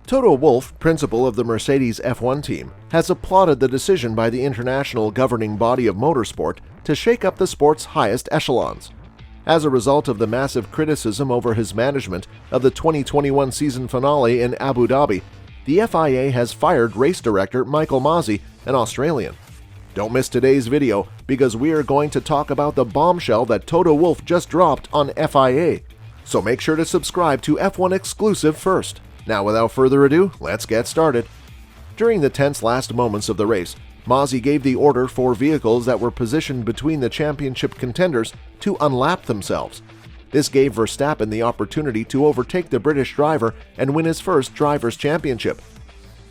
Toto Wolff, principal of the Mercedes F1 team, has applauded the decision by the international governing body of motorsport to shake up the sport's highest echelons. As a result of the massive criticism over his management of the 2021 season finale in Abu Dhabi, the FIA has fired race director Michael Masi, an Australian. Don't miss today's video because we are going to talk about the bombshell that Toto Wolff just dropped on FIA. So make sure to subscribe to F1 Exclusive first. Now without further ado, let's get started. During the tense last moments of the race, Masi gave the order for vehicles that were positioned between the championship contenders to unlap themselves. This gave Verstappen the opportunity to overtake the British driver and win his first Drivers' Championship.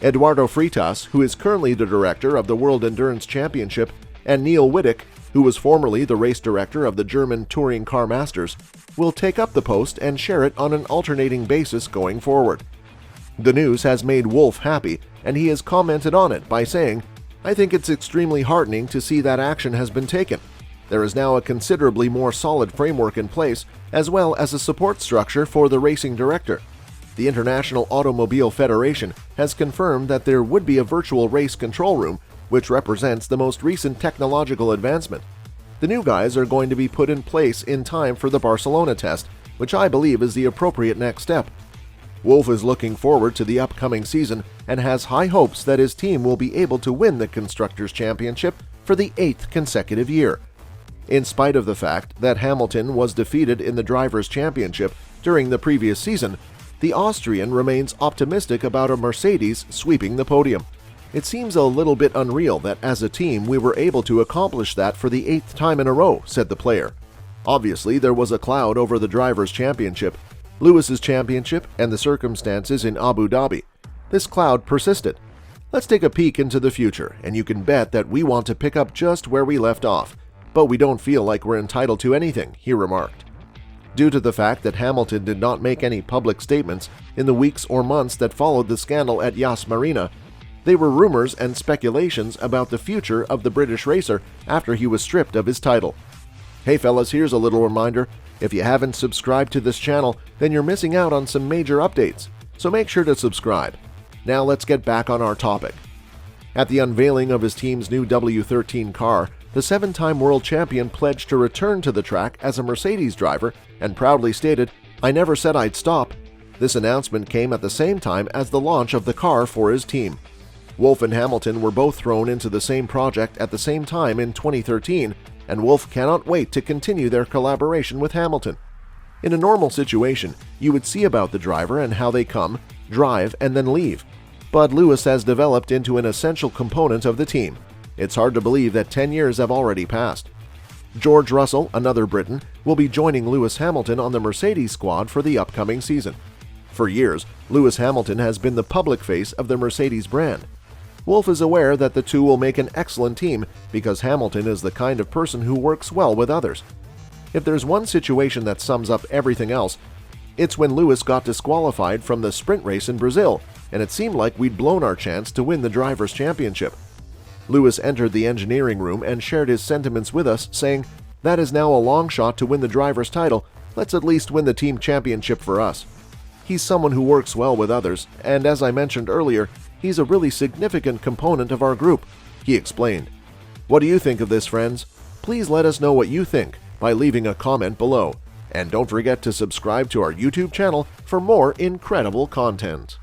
Eduardo Freitas, who is currently the director of the World Endurance Championship, and Neil Wittick, who was formerly the race director of the German Touring Car Masters, will take up the post and share it on an alternating basis going forward. The news has made Wolff happy, and he has commented on it by saying, "I think it's extremely heartening to see that action has been taken. There is now a considerably more solid framework in place, as well as a support structure for the racing director. The International Automobile Federation has confirmed that there would be a virtual race control room, which represents the most recent technological advancement. The new guys are going to be put in place in time for the Barcelona test, which I believe is the appropriate next step." Wolff is looking forward to the upcoming season and has high hopes that his team will be able to win the Constructors' Championship for the 8th consecutive year. In spite of the fact that Hamilton was defeated in the Drivers' Championship during the previous season, the Austrian remains optimistic about a Mercedes sweeping the podium. "It seems a little bit unreal that as a team we were able to accomplish that for the 8th time in a row," said the player. Obviously, there was a cloud over the Drivers' Championship, Lewis's championship, and the circumstances in Abu Dhabi. This cloud persisted. "Let's take a peek into the future, and you can bet that we want to pick up just where we left off, but we don't feel like we're entitled to anything," he remarked. Due to the fact that Hamilton did not make any public statements in the weeks or months that followed the scandal at Yas Marina, there were rumors and speculations about the future of the British racer after he was stripped of his title. Hey fellas, here's a little reminder. If you haven't subscribed to this channel, then you're missing out on some major updates, so make sure to subscribe. Now let's get back on our topic. At the unveiling of his team's new W13 car, the 7-time world champion pledged to return to the track as a Mercedes driver and proudly stated, "I never said I'd stop." This announcement came at the same time as the launch of the car for his team. Wolff and Hamilton were both thrown into the same project at the same time in 2013, and Wolff cannot wait to continue their collaboration with Hamilton. In a normal situation, you would see about the driver and how they come, drive, and then leave. But Lewis has developed into an essential component of the team. It's hard to believe that 10 years have already passed. George Russell, another Briton, will be joining Lewis Hamilton on the Mercedes squad for the upcoming season. For years, Lewis Hamilton has been the public face of the Mercedes brand. Wolff is aware that the two will make an excellent team because Hamilton is the kind of person who works well with others. If there's one situation that sums up everything else, it's when Lewis got disqualified from the sprint race in Brazil, and it seemed like we'd blown our chance to win the Drivers' Championship. Lewis entered the engineering room and shared his sentiments with us, saying, "That is now a long shot to win the driver's title. Let's at least win the team championship for us." He's someone who works well with others, and as I mentioned earlier, he's a really significant component of our group, he explained. What do you think of this, friends? Please let us know what you think by leaving a comment below. And don't forget to subscribe to our YouTube channel for more incredible content.